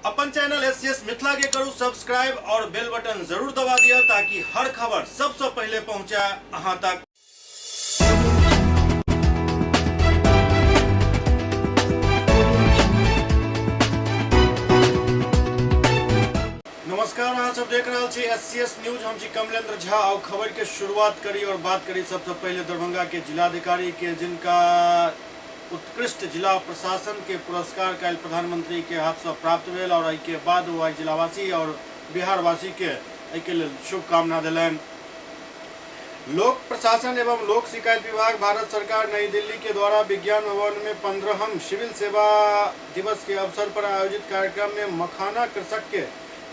अपन channel SCS Mithila के करू subscribe और बेल बटन जरूर दबा दिया ताकि हर खबर सबसे पहले पहुंचे अहां तक। नमस्कार, अहाँ सब देख रहे छी एससीएस न्यूज। हम छी कमलेंद्र झा और खबर के शुरुआत करी और बात करी सबसे पहले दरभंगा के जिलाधिकारी के, जिनका उत्कृष्ट जिला प्रशासन के पुरस्कार कल प्रधानमंत्री के हाथ से प्राप्त भेल और एहि के बाद वो जिलावासी और बिहारवासी के एहि के लेल शुभकामना दिलन। लोक प्रशासन एवं लोक शिकायत विभाग भारत सरकार नई दिल्ली के द्वारा विज्ञान भवन में 15वें सिविल सेवा दिवस के अवसर पर आयोजित कार्यक्रम में मखाना कृषक के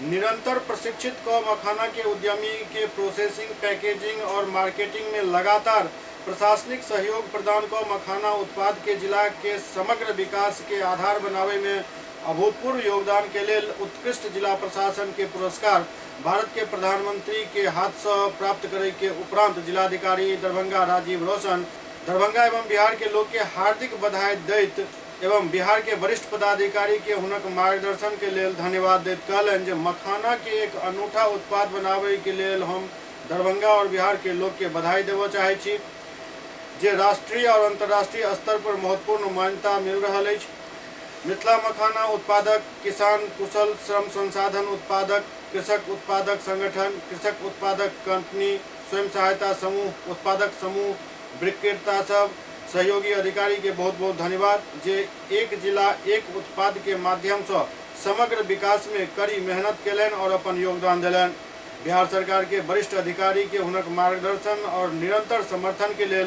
निरंतर प्रशिक्षित को मखाना के उद्यमी के प्रोसेसिंग, पैकेजिंग और मार्केटिंग में लगातार प्रशासनिक सहयोग प्रदान को मखाना उत्पाद के जिला के समग्र विकास के आधार बनावे में अभूतपूर्व योगदान के लिए उत्कृष्ट जिला प्रशासन के पुरस्कार भारत के प्रधानमंत्री के हाथ से प्राप्त करे के उपरांत जिलाधिकारी दरभंगा राजीव रोशन दरभंगा एवं बिहार के लोग के हार्दिक बधाई दैत एवं बिहार के वरिष्ठ पदाधिकारी के हुनक मार्गदर्शन के लिए धन्यवाद दैत कहलन जे मखाना के एक अनूठा उत्पाद बनावे के लिए हम दरभंगा और बिहार के लोग के बधाई देव चाहे छी, जे राष्ट्रीय और अंतर्राष्ट्रीय स्तर पर महत्वपूर्ण मान्यता मिल रहा है। मिथिला मखाना उत्पादक, किसान कुशल श्रम संसाधन उत्पादक, कृषक उत्पादक संगठन, कृषक उत्पादक कंपनी, स्वयं सहायता समूह, उत्पादक समूह, विक्रेता सब सहयोगी अधिकारी के बहुत बहुत धन्यवाद, जे एक जिला एक उत्पाद के माध्यम से समग्र विकास में कड़ी मेहनत केलन और अपन योगदान दिलन। बिहार सरकार के वरिष्ठ अधिकारी के हुनक मार्गदर्शन और निरंतर समर्थन के लिए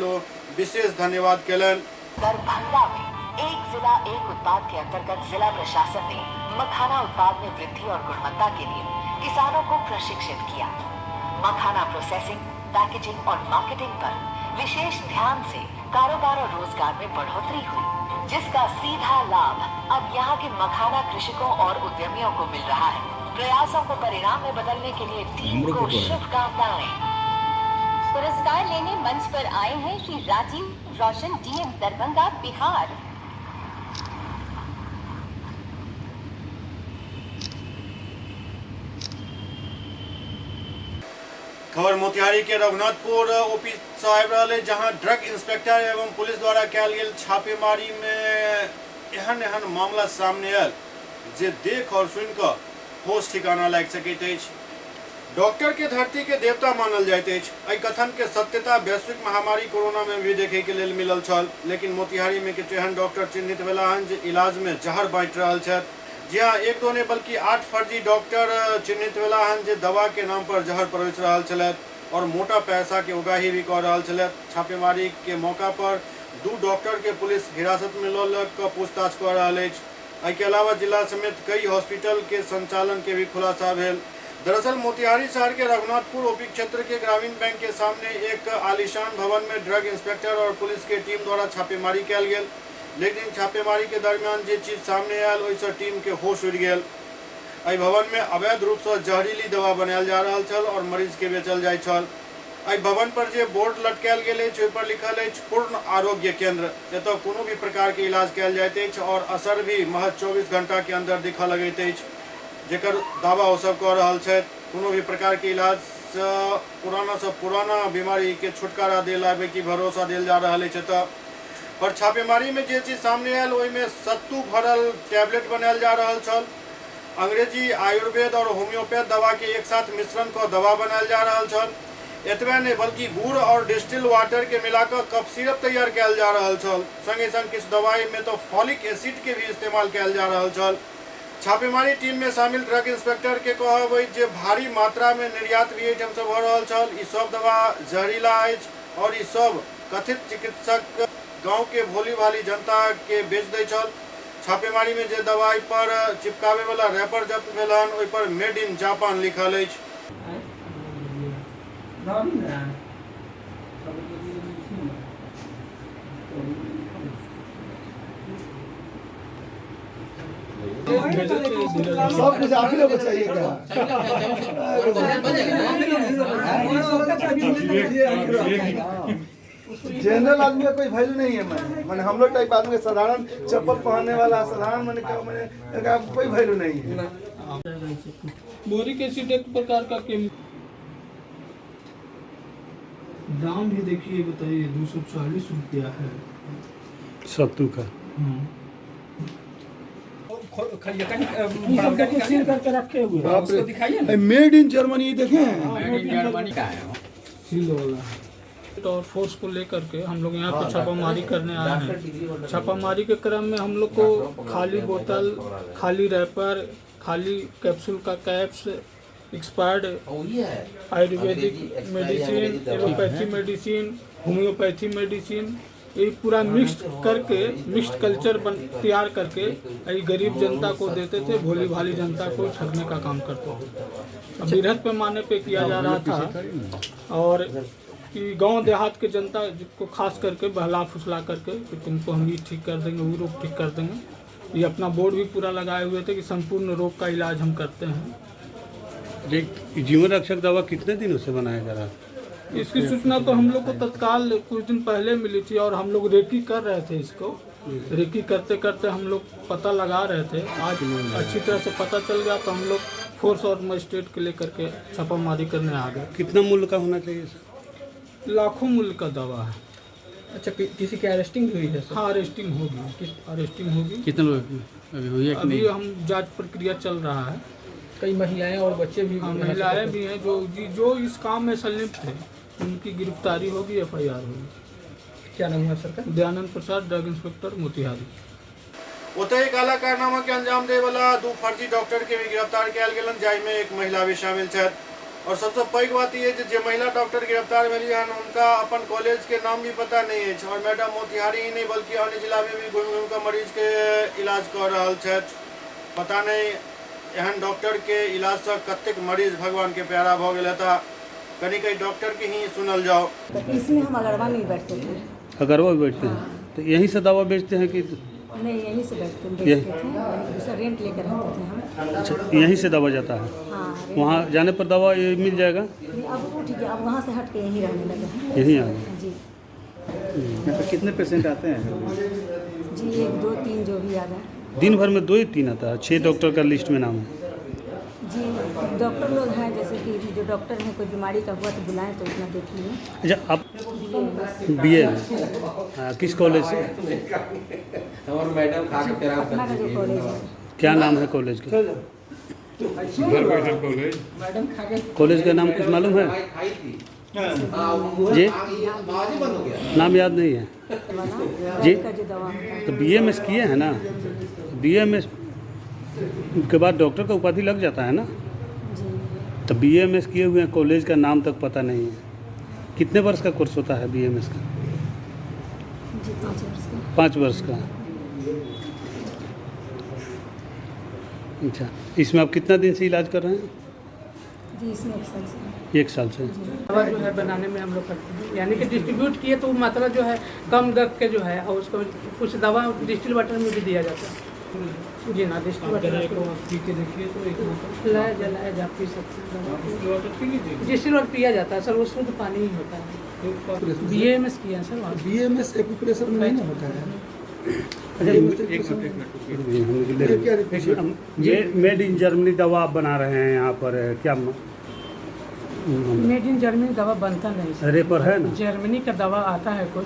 विशेष धन्यवाद केलन। दरभंगा में एक जिला एक उत्पाद के अंतर्गत जिला प्रशासन ने मखाना उत्पाद में वृद्धि और गुणवत्ता के लिए किसानों को प्रशिक्षित किया। मखाना प्रोसेसिंग, पैकेजिंग और मार्केटिंग पर विशेष ध्यान से कारोबार और रोजगार में बढ़ोतरी हुई, जिसका सीधा लाभ अब यहाँ के मखाना कृषकों और उद्यमियों को मिल रहा है। प्रयासों को परिणाम में बदलने के लिए टीम को शुभकामनाएं। पुरस्कार लेने मंच पर आए हैं श्री राजीव रोशन, डीएम दरभंगा बिहार। खबर मोतिहारी के रघुनाथपुर ओपी साहब रहे, जहां ड्रग इंस्पेक्टर एवं पुलिस द्वारा कैल गेल छापेमारी में एहन एहन मामला सामने आयल जे देख और सुन कर होश ठिकाना लाग सकैत अछि। डॉक्टर के धरती के देवता मानल जाइत अछि। एहि कथन के सत्यता वैश्विक महामारी कोरोना में भी देखे के लेल मिलल छल, लेकिन मोतिहारी में किछु एहन डॉक्टर चिन्हित भेला हन जे इलाज में जहर बांटि रहल छथि। जी हाँ, एक दो ने बल्कि 8 फर्जी डॉक्टर चिन्हित भेला हन जे दवा के नाम पर जहर परोस रहल छलथि और मोटा पैसा के उगाही भी कऽ रहल छलथि। छापेमारी के मौका पर 2 डॉक्टर के पुलिस हिरासत में लऽ कऽ पूछताछ कऽ रहल अछि। एहि के अलावा जिला समेत कई हॉस्पिटल के संचालन के भी खुलासा भेल। दरअसल मोतिहारी शहर के रघुनाथपुर ओपी क्षेत्र के ग्रामीण बैंक के सामने एक आलीशान भवन में ड्रग इंस्पेक्टर और पुलिस के टीम द्वारा छापेमारी कयल गेल, लेकिन छापेमारी के दरमियान जे चीज सामने आयल ओहिसँ टीम के होश उड़ि गेल। एहि भवन में अवैध रूप से जहरीली दवा बनायल जा रहल छल और मरीज के बेचल जाय छल। एहि भवन पर जे बोर्ड लटकायल गेल अछि ओहि पर लिखल अछि पूर्ण आरोग्य केंद्र। एतय कोनो भी प्रकार के इलाज कयल जाइत अछि और असर भी महज 24 घंटा के अंदर दिखऽ लगैत अछि, जेकर दावा ओ सब कऽ रहल छथि। कोनो भी प्रकार के इलाज से पुराना बीमारी के छुटकारा दिलाबे की भरोसा देल जा रहल अछि। एतय पर छापेमारी में जे चीज सामने आयल ओहि में सत्तू भरल टैबलेट बनायल जा रहल छल। अंग्रेजी, आयुर्वेद और होम्योपैथ दवा के एक साथ मिश्रण को दवा बनायल जा रहल छल। एतबे नहीं बल्कि गुड़ और डिस्टिल वाटर के मिलाकर कफ सिरप तैयार कयल जा रहल छल। संगे संग किछु दवाई में तो फॉलिक एसिड के भी इस्तेमाल कयल जा रहल छल। छापेमारी टीम में शामिल ड्रग इंस्पेक्टर के कहब जे भारी मात्रा में निर्यात भी एहिठाम से भऽ रहल छल। ई सब दवा जहरीला अछि और ई सब कथित चिकित्सक गांव के भोली भाली जनता के बेच दै छल। छापेमारी में जे दवाई पर चिपकावे वाला रैपर जब्त भेल हन ओहि पर मेड इन जापान लिखल अछि। सब कुछ आप ही लोग को चाहिए क्या? जनरल आदमी का कोई वैल्यू नहीं है। मैंने हम लोग टाइप आदमी का साधारण चप्पल पहनने वाला साधारण मैंने का कोई वैल्यू नहीं है। बोरिक एसिड एक प्रकार का केमिकल। दाम भी देखिए, बताइए 240 रुपया है सत्तू का। सील करके रखे हुए हैं, उसको दिखाइए ना। मेड इन जर्मनी देखें, जर्मनी का है सील वाला। और फोर्स को लेकर के हम लोग यहाँ पे छापामारी करने आए हैं। छापामारी के क्रम में हम लोग को खाली बोतल, खाली रैपर, खाली कैप्सूल का caps, expired Ayurvedic medicine, allopathy medicine, homeopathy medicine, ये पूरा मिक्स करके मिक्स्ड कल्चर तैयार करके ये गरीब जनता को देते थे। भोली भाली जनता को ठगने का काम करते थे। अब बृहद पैमाने पे किया जा रहा था और कि गांव देहात के जनता को खास करके बहला फुसला करके कि तुमको हम ये ठीक कर देंगे, वो रोग ठीक कर देंगे। ये अपना बोर्ड भी पूरा लगाए हुए थे कि संपूर्ण रोग का इलाज हम करते हैं। जीवन रक्षक दवा कितने दिनों से बनाया जा रहा है? इसकी सूचना तो हम लोग को तत्काल कुछ दिन पहले मिली थी और हम लोग रेकी कर रहे थे। इसको रेकी करते करते हम लोग पता लगा रहे थे। आज अच्छी तरह से पता चल गया तो हम लोग फोर्स और मजिस्ट्रेट के लेकर के छापामारी करने आ गए। कितना मूल्य का होना चाहिए सर? लाखों मूल्य का दवा है। अच्छा, किसी की अरेस्टिंग हुई है सर? हाँ, अरेस्टिंग होगी। अरेस्टिंग होगी। कितने लोग अभी हुई है कि अभी नहीं? हम जांच प्रक्रिया चल रहा है। कई महिलाएं और बच्चे भी, महिलाएं भी हैं जो इस काम में संलिप्त थे, उनकी गिरफ्तारी होगी, FIR होगी। क्या नाम है सर का? दयानंद प्रसाद, ड्रग इंस्पेक्टर मोतिहारी। ओतहि काला कारनामा के अंजाम देय वाला 2 फर्जी डॉक्टर के भी गिरफ्तार कयल गेलनि, जाहिमे एक महिला भी शामिल छथि। और सबसे पैघ बात ये जे महिला डॉक्टर गिरफ्तार भेली हन उनका अपन कॉलेज के नाम भी पता नहीं है। और मैडम मोतिहारी ही नहीं बल्कि अन्य जिला में भी घूमि घूमि के मरीज के इलाज कर रहा छथि। पता नहीं एहन डॉक्टर के इलाज से कतेक मरीज भगवान के प्यारा भ गेल हेता। कहीं डॉक्टर के ही सुनल जाओ। इसमें हम अगरवा नहीं बैठते थे। अगरवा बैठते हैं तो यहीं से दवा बेचते हैं कि? नहीं, यहीं से बैठते थे, दूसरा रेंट लेकर रहते थे हम। अच्छा, यहीं से दवा जाता है? हाँ, वहाँ जाने पर दवा ये मिल जाएगा? अब वो ठीक है, अब वहाँ से हट के यहीं रहने लगे हैं। यहीं आ गए जी कितने पेशेंट आते हैं जी? 1 2 3 जो भी आ गए। दिन भर में 2 या 3 आता है? 6 डॉक्टर का लिस्ट में नाम है जी। डॉक्टर लोग हैं, जैसे कि जो डॉक्टर हैं कोई बीमारी का हुआ तो बुलाएं तो उतना देख लिए। अच्छा, आप BA किस कॉलेज से? पटना का जो कॉलेज है। क्या नाम है कॉलेज का? कॉलेज का नाम कुछ मालूम है जी? नाम याद नहीं है जी? का जो दवा होता है। तो BMS किए हैं ना? BMS के बाद डॉक्टर का उपाधि लग जाता है ना? जी तो BMS किए हुए हैं, कॉलेज का नाम तक पता नहीं है। कितने वर्ष का कोर्स होता है BMS का? जी 5 वर्ष का। 5 वर्ष का। अच्छा, इसमें आप कितना दिन से इलाज कर रहे हैं? जी इसमें 1 साल से। 1 साल से। दवा जो है बनाने में हम लोग करते हैं, यानी कि डिस्ट्रीब्यूट किए तो मात्रा जो है कम रख के जो है, और उसको कुछ दवा डिस्टिल वाटर में भी दिया जाता है। जी ना, डिस्टिल वाटर पी के देखिए तो एक लाया जलाया जा पी सकते हैं। डिस्टिल वाटर पिया जाता है सर, वो शुद्ध पानी ही होता है। BMS किया सर वहाँ। BMS एक्यूप्रेशर में नहीं होता है। ये मेड इन जर्मनी दवा आप बना रहे हैं यहाँ पर, क्या मेड इन जर्मनी दवा बनता नहीं सर। रेपर है ना? जर्मनी का दवा आता है कुछ,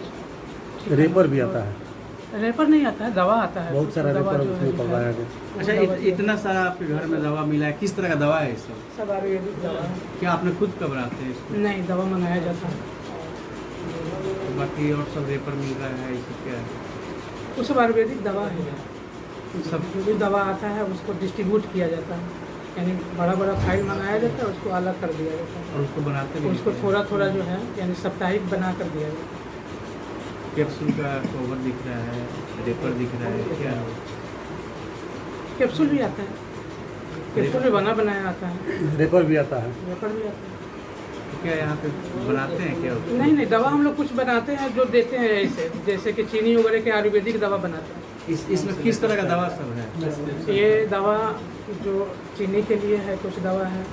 रेपर भी आता है? रेपर नहीं आता है, दवा आता है। बहुत सारा रेपर उसमें पकड़ाया गया। अच्छा, इतना सारा आपके घर में दवा मिला है, किस तरह का दवा है इसका? सब आयुर्वेदिक दवा है। क्या आपने खुद का बनाते हैं इसको? नहीं, दवा मंगाया जाता है। बाकी और सब रेपर मिल रहा है, ये सब क्या है? वो सब आयुर्वेदिक दवा है। सब जो भी दवा आता है उसको डिस्ट्रीब्यूट किया जाता है, यानी बड़ा बड़ा फाइल मंगाया जाता है, उसको अलग कर दिया जाता है और उसको बनाते भी उसको थोड़ा थोड़ा जो है यानी साप्ताहिक बना कर दिया जाता है। कैप्सूल का कवर दिख रहा है, रेपर दिख रहा है, क्या है? कैप्सूल भी आता है, कैप्सूल भी बना बनाया आता है, रेपर भी आता है? रेपर भी आता है। क्या यहाँ पे बनाते हैं क्या? नहीं नहीं, दवा हम लोग कुछ बनाते हैं जो देते हैं ऐसे, जैसे कि चीनी वगैरह के आयुर्वेदिक दवा बनाते हैं। इसमें किस तरह का दवा सब है? ये दवा जो चीनी के लिए है, कुछ दवा है,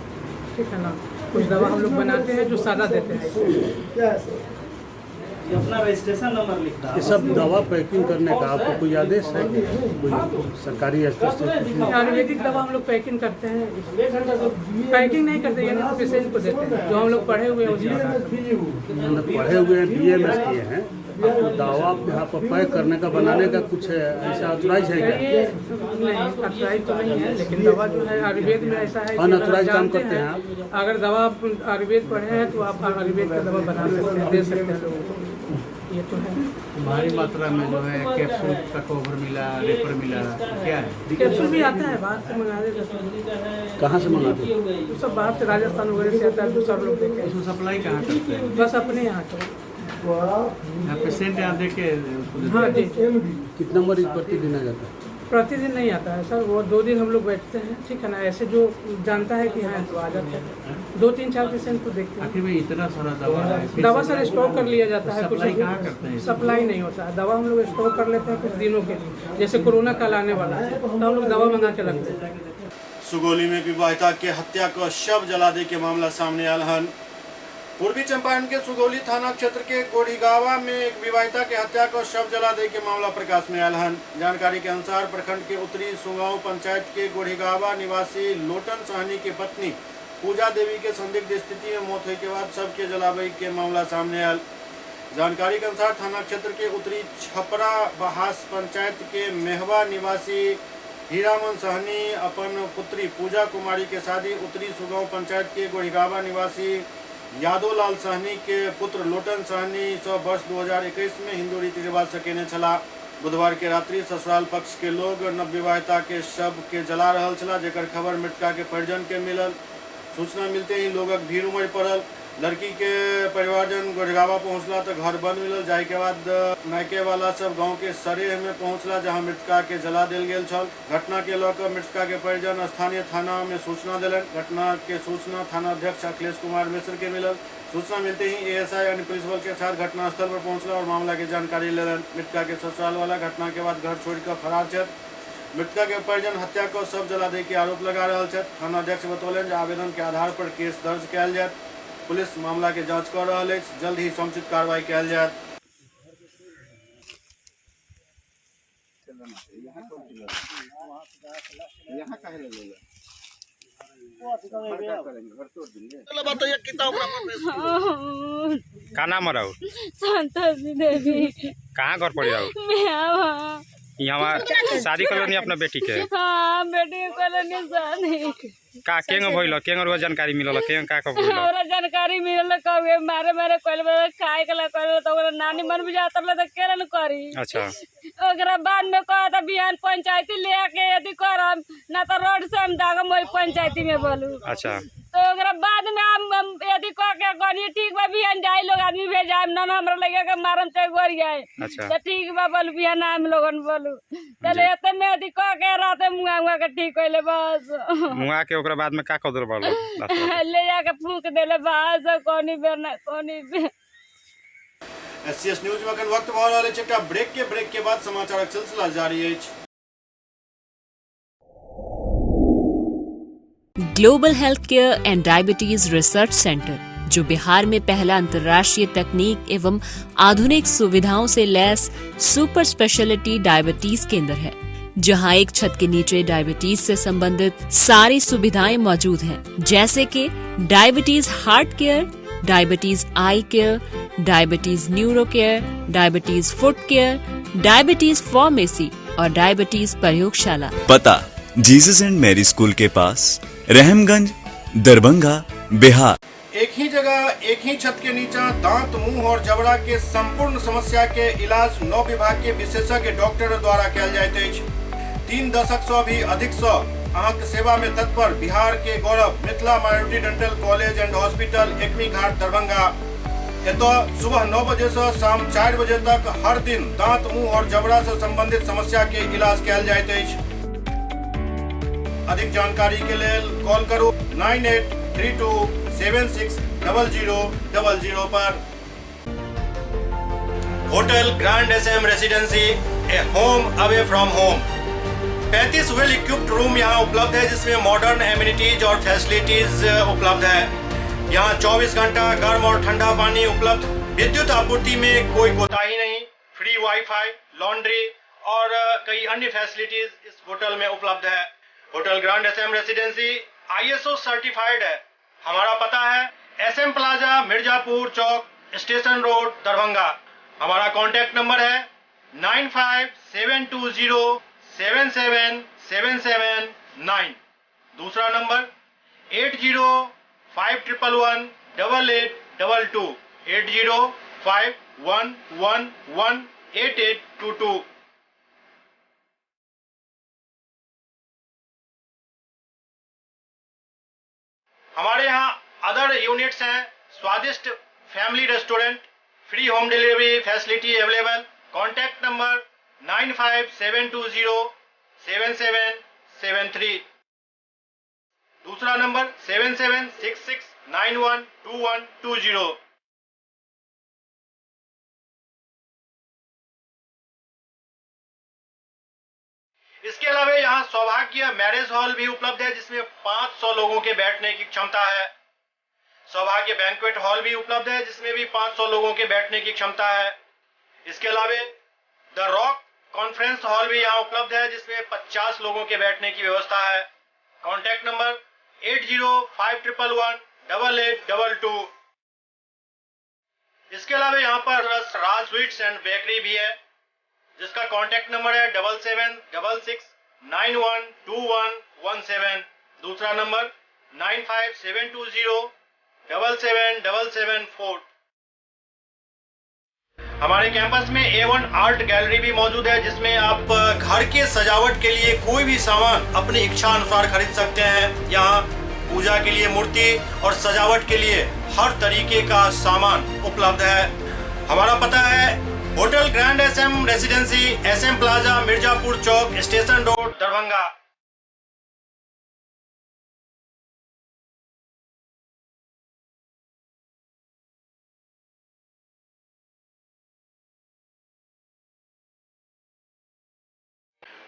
ठीक है ना, कुछ दवा हम लोग बनाते हैं जो सादा देते हैं। क्या है सर? अपना रजिस्ट्रेशन नंबर लिखता ये सब दवा पैकिंग करने का आपको कोई आदेश है कि कोई सरकारी स्तर से? आयुर्वेदिक दवा हम लोग पैकिंग करते हैं, पैकिंग नहीं करते, यानी पेशेंट को देते हैं। जो हम लोग पढ़े हुए हैं पढ़े हुए हैं, BMS किए हैं, आपको दवा यहाँ पर पैक करने का बनाने का कुछ ऐसा ऑथराइज है क्या? नहीं, ऑथराइज तो नहीं है, लेकिन दवा जो है आयुर्वेद में ऐसा है अनऑथराइज काम करते हैं आप? अगर दवा आयुर्वेद पढ़े हैं तो आप आयुर्वेद का दवा बना सकते हैं, दे सकते हैं लोगों को, ये तो है। भारी मात्रा में जो है कैप्सूल का कवर मिला, रेपर मिला, क्या है? कैप्सूल भी आता है, बाहर से मंगा देते। कहाँ से मंगाते हैं? तो सब बाहर से, राजस्थान वगैरह से आता है, तो सब लोग देते हैं। उसको सप्लाई कहाँ करते हैं? बस अपने यहाँ का। यहाँ पेशेंट यहाँ देख के उसको देते हाँ जी, कितना मरीज प्रतिदिन आ जाता है? प्रतिदिन नहीं आता है सर, वो 2 दिन हम लोग बैठते हैं, ठीक है ना। ऐसे जो जानता है कि हाँ तो आ जाता है, 2-3-4 पेशेंट को देखते हैं। आखिर में इतना सारा दवा है, दवा सर स्टॉक कर लिया जाता है, कुछ सप्लाई कहाँ करते हैं? सप्लाई नहीं होता है, दवा हम लोग स्टॉक कर लेते हैं कुछ दिनों के लिए। जैसे कोरोना काल आने वाला है तो हम लोग दवा मंगा के रखते हैं। सुगौली में विवाहिता के हत्या का शव जला दे के मामला सामने आयल हन। पूर्वी चंपारण के सुगौली थाना क्षेत्र के गोढ़ीगावा में एक विवाहिता के हत्या का शव जला दे के मामला प्रकाश में आयल हन। जानकारी के अनुसार प्रखंड के उत्तरी सुगांव पंचायत के गोढ़ीगावा निवासी लोटन साहनी की पत्नी पूजा देवी के संदिग्ध स्थिति में मौत होने के बाद शव के जलावे के मामला सामने आयल। जानकारी के अनुसार थाना क्षेत्र के उत्तरी छपरा बहास पंचायत के मेहवा निवासी हीरामन साहनी अपन पुत्री पूजा कुमारी के शादी उत्तरी सुगांव पंचायत के गोढ़ीगावा निवासी यादव लाल साहनी के पुत्र लोटन साहनी 100 वर्ष 2021 में हिंदू रीति रिवाज से केने छला। बुधवार के रात्रि ससुराल पक्ष के लोग नवविवाहिता के शव के जला रहल छला, जेकर खबर मृतका के परिजन के मिलल। सूचना मिलते ही लोगक भीड़ उमड़ पड़ल। लड़की के परिवारजन गोढ़गावा पहुंचला तो घर बंद मिलल। जाय के बाद नायके वाला सब गांव के सरेह में पहुंचला, जहां मृतका के जला देल गेल छल। घटना के लौकर मृतका के परिजन स्थानीय थाना में सूचना दिलन। घटना के सूचना थाना अध्यक्ष अखिलेश कुमार मिश्र के मिलल। सूचना मिलते ही ASI अन्य पुलिस बल के साथ घटनास्थल पर पहुंचला और मामला की जानकारी लेलन। मृतका के ससुराल वाला घटना के बाद घर छोड़कर फरार छथि। मृतका के परिजन हत्या को शव जला दे के आरोप लगा रहे छथि। थाना अध्यक्ष बतौलन आवेदन के आधार पर केस दर्ज कयल जायत। पुलिस मामला के जांच कर रहा है, जल्द ही समुचित कार्रवाई कयल जायत। का नाम रहो? संतोषी देवी। कहाँ घर पड़ी रहो? मैं यहाँ शादी करो नहीं अपना बेटी के? हाँ, बेटी के कॉलोनी शादी। का केंग भइलो? केंग रो जानकारी मिलल? केंग का भइलो? हमरा जानकारी मिलल कवे मारे मारे कोइल खाए कला करे तो ओकरा नानी मन बुझा तरले त केरन करी। अच्छा, ओकरा बाद में कहता बिहान पंचायती लेके यदि करम ना तो रोड से हम दागम वही पंचायती में बोलू। अच्छा, तो ओकरा बाद में हम यदि कह के कहनी ठीक बा बिहान जाई लोग आदमी भेजाम ना हमरा लगे के मारम ते गोरी जाए। अच्छा, तो ठीक बा बोल बिहान हम लोगन बोलू चले एते में यदि कह के राते मुआ के ठीक कइले बस। मुआ के ओकरा बाद में का कदर बालो? ले जाके फूंक देले बस कोनी बेर ना कोनी बेर। SCS न्यूज में अखन वक्त भऽ रहल अछि एकटा ब्रेक के बाद समाचारक सिलसिला जारी अछि। Global health care and diabetes research centre, जो बिहार में पहला अंतर्राष्ट्रीय तकनीक एवं आधुनिक सुविधाओं से लैस सुपर स्पेशलिटी डायबिटीज केंद्र है, जहां एक छत के नीचे डायबिटीज से संबंधित सारी सुविधाएं मौजूद हैं, जैसे कि diabetes heart care, diabetes eye care, diabetes neuro care, diabetes foot care, diabetes pharmacy और डायबिटीज प्रयोगशाला। पता जीसस एंड मैरी स्कूल के पास, रहमगंज, दरभंगा, बिहार। एक ही जगह एक ही छत के नीचे दांत, मुंह और जबड़ा के संपूर्ण समस्या के इलाज 9 विभाग के विशेषज्ञ डॉक्टर द्वारा कयल जाइत अछि। 3 दशक से भी अधिक से अहाँक सेवा में तत्पर बिहार के गौरव Mithila minority dental college and hospital, Ekmi Ghat, Darbhanga. एतो सुबह 9 बजे से शाम 4 बजे तक हर दिन दांत, मुंह और जबड़ा से संबंधित समस्या के इलाज कयल जाइत अछि। अधिक जानकारी के लिए कॉल करो 9832760000 पर। Hotel grand SM residency, A home away from home. 35 well equipped room यहाँ उपलब्ध है, जिसमें मॉडर्न एमिनिटीज और फैसिलिटीज उपलब्ध है। यहाँ 24 घंटा गर्म और ठंडा पानी उपलब्ध, विद्युत आपूर्ति में कोई कोताही नहीं, फ्री वाईफाई, लॉन्ड्री और कई अन्य फैसिलिटीज इस होटल में उपलब्ध है। Hotel grand SM residency ISO certified है। हमारा पता है SM plaza, Mirzapur Chowk, station road, Darbhanga. हमारा कॉन्टैक्ट नंबर है 9572077779। दूसरा नंबर 8051118822 8051118822। हमारे यहाँ अदर यूनिट्स हैं, स्वादिष्ट family restaurant, free home delivery facility available. Contact number 9572077773। दूसरा नंबर 7766912120। इसके अलावा यहाँ सौभाग्य मैरिज हॉल भी उपलब्ध है, जिसमें 500 लोगों के बैठने की क्षमता है। सौभाग्य बैंक्वेट हॉल भी उपलब्ध है, जिसमें भी 500 लोगों के बैठने की क्षमता है। इसके अलावा द रॉक कॉन्फ्रेंस हॉल भी यहाँ उपलब्ध है, जिसमें 50 लोगों के बैठने की व्यवस्था है। Contact number 8051118822। इसके अलावा यहाँ पर राज स्वीट्स एंड बेकरी भी है, जिसका कॉन्टैक्ट नंबर है 7766912117। दूसरा नंबर 9572077774। हमारे कैंपस में A1 आर्ट गैलरी भी मौजूद है, जिसमें आप घर के सजावट के लिए कोई भी सामान अपनी इच्छा अनुसार खरीद सकते हैं। यहाँ पूजा के लिए मूर्ति और सजावट के लिए हर तरीके का सामान उपलब्ध है। हमारा पता है hotel grand SM residency, SM plaza, Mirzapur Chowk, station road, Darbhanga.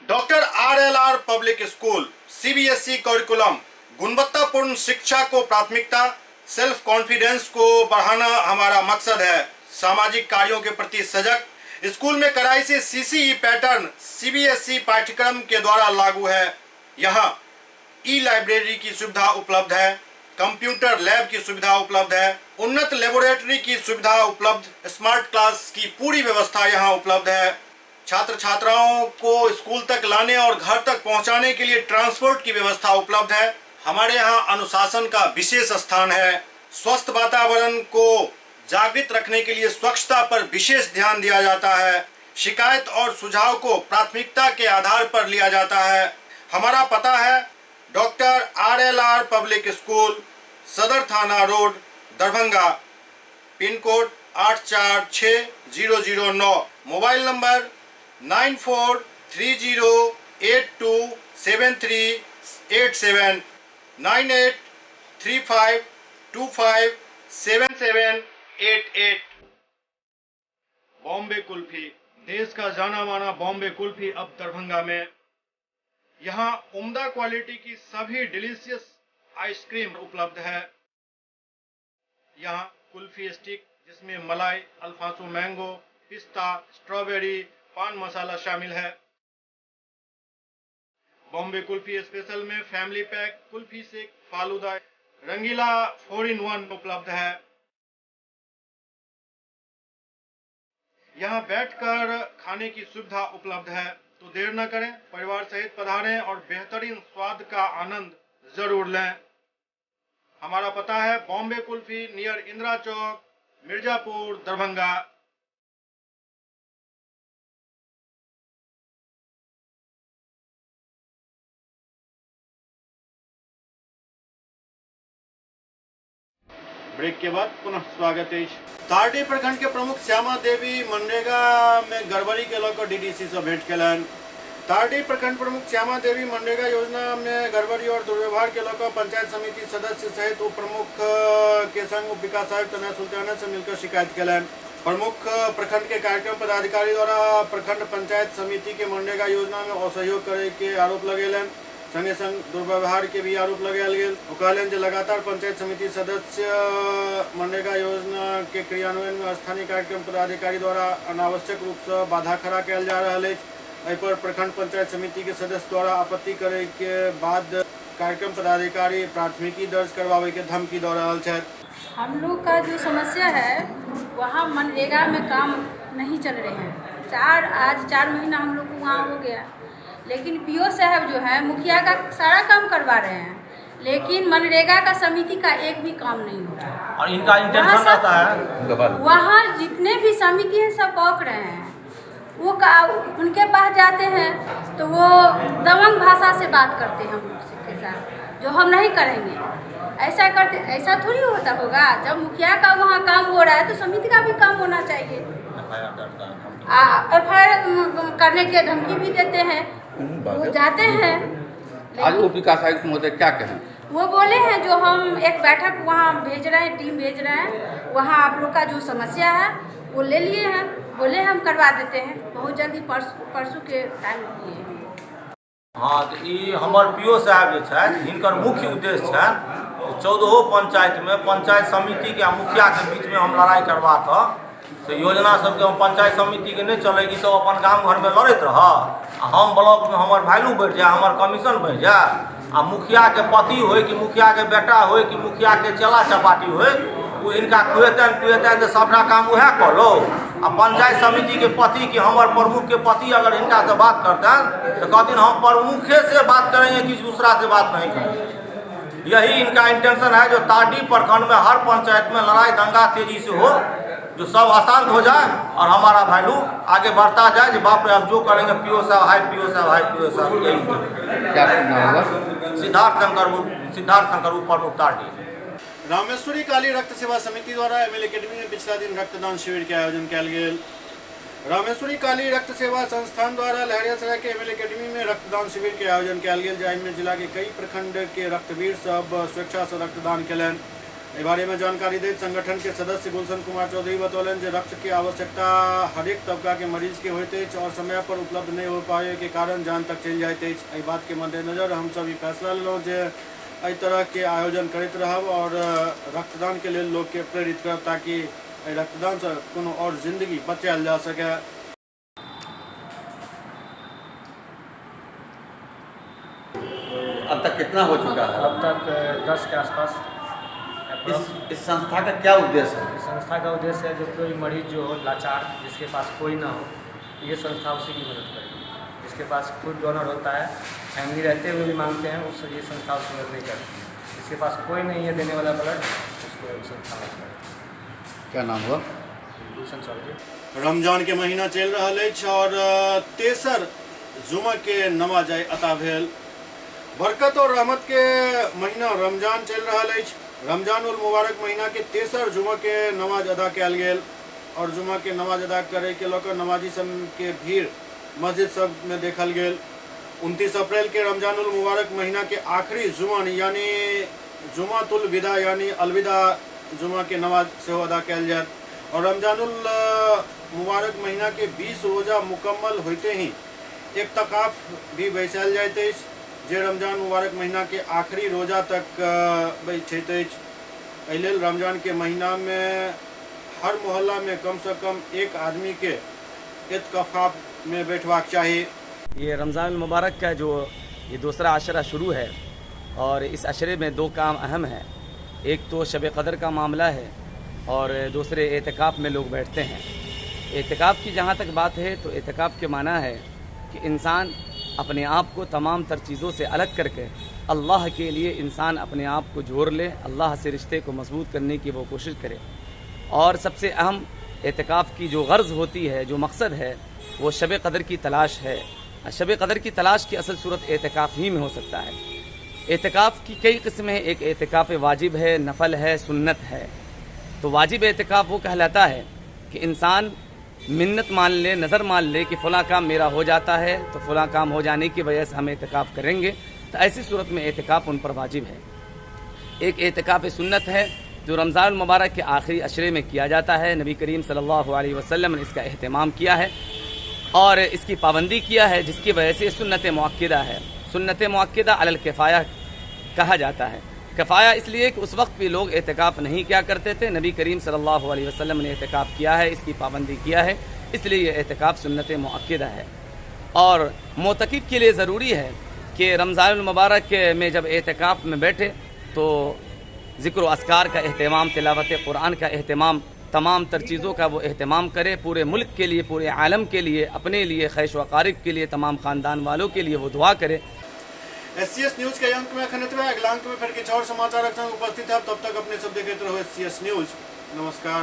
Doctor RLR public school CBSE curriculum, गुणवत्तापूर्ण शिक्षा को प्राथमिकता, सेल्फ कॉन्फिडेंस को बढ़ाना हमारा मकसद है। सामाजिक कार्यों के प्रति सजग। स्कूल में कड़ाई से CCE पैटर्न CBSE पाठ्यक्रम के द्वारा लागू है। यहाँ लाइब्रेरी की सुविधा उपलब्ध है, कंप्यूटर लैब की सुविधा उपलब्ध है, उन्नत लेबोरेटरी की सुविधा उपलब्ध, स्मार्ट क्लास की पूरी व्यवस्था यहाँ उपलब्ध है। छात्र छात्राओं को स्कूल तक लाने और घर तक पहुंचाने के लिए ट्रांसपोर्ट की व्यवस्था उपलब्ध है। हमारे यहाँ अनुशासन का विशेष स्थान है। स्वस्थ वातावरण को जागृत रखने के लिए स्वच्छता पर विशेष ध्यान दिया जाता है। शिकायत और सुझाव को प्राथमिकता के आधार पर लिया जाता है। हमारा पता है डॉक्टर RLR पब्लिक स्कूल, सदर थाना road, Darbhanga. Pin code 846009। Mobile number 9430827387 9835257788। Bombay kulfi, देश का जाना माना बॉम्बे कुल्फी अब दरभंगा में। यहाँ उम्दा क्वालिटी की सभी डिलीशियस आइसक्रीम उपलब्ध है। यहाँ कुल्फी स्टिक, जिसमें मलाई, अल्फांसो मैंगो, पिस्ता, स्ट्रॉबेरी, पान मसाला शामिल है। बॉम्बे कुल्फी स्पेशल में family pack, kulfi shake, falooda, Rangeela 4-in-1 उपलब्ध है। यहाँ बैठकर खाने की सुविधा उपलब्ध है, तो देर न करें, परिवार सहित पधारें और बेहतरीन स्वाद का आनंद जरूर लें। हमारा पता है बॉम्बे कुल्फी, नियर इंदिरा चौक, मिर्जापुर, दरभंगा। ब्रेक के बाद पुनः स्वागत है। तारडी प्रखंड के प्रमुख श्यामा देवी मनरेगा में गड़बड़ी के लेकर DDC से भेंट केलन। तारडी प्रखंड प्रमुख श्यामा देवी मनरेगा योजना में गड़बड़ी और दुर्व्यवहार के लेकर पंचायत समिति सदस्य सहित उप प्रमुख के संग उप विकास आयुक्त तनय सुल्ताना से मिलकर शिकायत केलन। प्रमुख प्रखंड के कार्यक्रम पदाधिकारी द्वारा प्रखंड पंचायत समिति के मनरेगा योजना में असहयोग करे के आरोप लगेलन। संगे संग दुर्व्यवहार के भी आरोप लगायल गेल। ओ कहलन जे लगातार पंचायत समिति सदस्य मनरेगा योजना के क्रियान्वयन में स्थानीय कार्यक्रम पदाधिकारी द्वारा अनावश्यक रूप से बाधा खड़ा कयल जा रहल अछि। एहि पर प्रखंड पंचायत समिति के सदस्य द्वारा आपत्ति करे के बाद कार्यक्रम पदाधिकारी प्राथमिकी दर्ज करवावे के धमकी दे रहल छथि। हम लोग का जो समस्या है वहाँ मनरेगा में काम नहीं चल रहे हैं। आज 4 महीना हम लोग को वहाँ हो गया, लेकिन पीओ साहब जो है मुखिया का सारा काम करवा रहे हैं, लेकिन मनरेगा का समिति का एक भी काम नहीं हो रहा है। और इनका इंटेंशन रहता है वहाँ जितने भी समिति हैं सब पौक रहे हैं। वो उनके पास जाते हैं तो वो दबंग भाषा से बात करते हैं हम लोग के साथ, जो हम नहीं करेंगे। ऐसा करते, ऐसा थोड़ी होता होगा। जब मुखिया का वहाँ काम हो रहा है तो समिति का भी काम होना चाहिए। FIR करने के धमकी भी देते हैं, वो जाते हैं। आज उप विकास आयुक्त महोदय क्या कहें? वो बोले हैं जो हम एक बैठक वहाँ भेज रहे हैं, टीम भेज रहे हैं, वहाँ आप लोग का जो समस्या है वो ले लिए हैं, बोले हम करवा देते हैं बहुत जल्दी, परसों के टाइम लिए हैं। हाँ, तो ये हमारे पीओ साहब जो है जिनकर मुख्य उद्देश्य है 14 पंचायत में पंचायत समिति के मुखिया के बीच में हम लड़ाई करवा तो योजना सबके हम पंचायत समिति के नहीं चलेगी, सब अपन गांव घर में लड़त रह। हम ब्लॉक में हमार वैल्यू बढ़ जाए, हमार कमीशन बढ़ जाए, आ मुखिया के पति हो कि मुखिया के बेटा हो कि मुखिया के चला चपाटी हो, वो इनका खुएतन तो सबका काम वह कर लो। आ पंचायत समिति के पति कि हमारे प्रमुख के पति अगर इनका से बात करते तो कहते हम प्रमुखे से बात करेंगे, किसी दूसरा से बात नहीं करेंगे। यही इनका इंटेंशन है जो ताडी प्रखंड में हर पंचायत में लड़ाई दंगा तेजी से हो, जो सब अशांत हो जाए और हमारा वैल्यू आगे बढ़ता जाए। जो बाप रे अब जो करेंगे पीओ साहब हाई, पीओ साहब हाई, पीओ साहब यही। क्या नाम होगा? सिद्धार्थ शंकर ऊपर मुख्तार। रामेश्वरी काली रक्त सेवा समिति द्वारा ML अकेडमी में पिछला दिन रक्तदान शिविर के आयोजन किया गया। रामेश्वरी काली रक्त सेवा संस्थान द्वारा लहरियासराय के ML अकेडमी में रक्तदान शिविर के आयोजन किया गया, जाहिमे जिला के कई प्रखंड के रक्तवीर सब स्वेच्छा से रक्तदान कलन। इस बारे में जानकारी देते संगठन के सदस्य गुलशन कुमार चौधरी बतौलन जे रक्त की आवश्यकता हरेक तबका के मरीज के होते और समय पर उपलब्ध नहीं हो पाए के कारण जान तक चल जाते। इस बात के मद्देनजर हम सब फैसला लेलहुँ जे एहि तरह के आयोजन करते रहब और रक्तदान के लिए लोग के प्रेरित करब, ताकि रक्तदान से कोनो और जिंदगी बचायल जा सके। अब तक कितना हो चुका है? अब तक 10 के आसपास। इस संस्था का क्या उद्देश्य है? इस संस्था का उद्देश्य है जो कोई मरीज जो हो लाचार, जिसके पास कोई ना हो, ये संस्था उसी की मदद करेगी। जिसके पास खुद डोनर होता है, फैमिली रहते हुए भी मांगते हैं, उससे ये संस्था उसकी मदद नहीं करती। जिसके पास कोई नहीं है देने वाला ब्लड, उसको संस्था मदद करती। क्या नाम हुआ? गुलशन चौधरी। रमजान के महीना चल रहा है और तेसर जुमा के नमाज अता भेल। बरकत और रहमत के महीना रमजान चल रहा है। रमजान उल मुबारक महीना के तेसर जुमा के नमाज अदा कयल गेल और जुमा के नमाज अदा करे के लेकर नमाजी सब के भीड़ मस्जिद सब में देखल गेल। 29 अप्रैल के रमजान उल मुबारक महीना के आखिरी जुमा यानी जुमातुल विदा यानी अलविदा जुमा के नमाज से अदा कयल जाए और रमजान उल मुबारक महीना के 20 रोजा मुकम्मल होते ही एक तकाफ भी बैसायल जाते जे रमजान मुबारक महीना के आखिरी रोजा तक बैठते। एहि रमजान के महीना में हर मोहल्ला में कम से कम एक आदमी के इत्काफ में बैठवाक चाहिए। ये रमज़ान मुबारक का जो ये दूसरा अशरा शुरू है और इस अशरे में 2 काम अहम हैं। एक तो शब क़दर का मामला है और दूसरे एतिकाफ़ में लोग बैठते हैं। एतिकाफ़ की जहाँ तक बात है तो एतिकाफ़ के माना है कि इंसान अपने आप को तमाम तर चीज़ों से अलग करके अल्लाह के लिए इंसान अपने आप को जोड़ ले, अल्लाह से रिश्ते को मजबूत करने की वो कोशिश करे। और सबसे अहम एतिकाफ़ की जो गर्ज़ होती है, जो मकसद है, वो शब क़दर की तलाश है। शब क़दर की तलाश की असल सूरत एतिकाफ़ ही में हो सकता है। एतिकाफ़ की कई किस्में हैं। एक एतिकाफ़ वाजिब है, नफल है, सुन्नत है। तो वाजिब एतिकाफ़ वो कहलाता है कि इंसान मिन्नत मान ले, नज़र मान ले कि फ़लाँ काम मेरा हो जाता है तो फ़लाँ काम हो जाने की वजह से हम एतिकाफ़ करेंगे, तो ऐसी सूरत में एतिकाफ़ उन पर वाजिब है। एक एतिकाफ़ सुन्नत है जो रमज़ान मुबारक के आखिरी अशरे में किया जाता है। नबी करीम सल्लल्लाहु अलैहि वसल्लम ने इसका एहतमाम किया है और इसकी पाबंदी किया है, जिसकी वजह से सुन्नत मुअक्किदा है। सुन्नत मुअक्किदा अलल किफ़ाया कहा जाता है। किफ़ाया इसलिए कि उस वक्त भी लोग एहतिकाफ़ नहीं किया करते थे, नबी करीम सल्लल्लाहु अलैहि वसल्लम ने एहतिकाफ़ किया है, इसकी पाबंदी किया है, इसलिए ये एहतिकाफ़ सुन्नत मुअक्किदा है। और मोतकिब के लिए ज़रूरी है कि रमज़ानुल मुबारक में जब एहतिकाफ़ में बैठे तो ज़िक्र अस्कार का एहतमाम, तिलावत कुरान का एहतमाम, तमाम तर चीज़ों का वो एहतमाम करे, पूरे मुल्क के लिए, पूरे आलम के लिए, अपने लिए, खैश व क़ारिब के लिए, तमाम ख़ानदान वालों के लिए वो दुआ करे। SCS न्यूज़ के अंक में खनित हुआ, अगला अंक में फिर कुछ और समाचार उपस्थित है। तब तक अपने सब देखते रहो SCS न्यूज़। नमस्कार।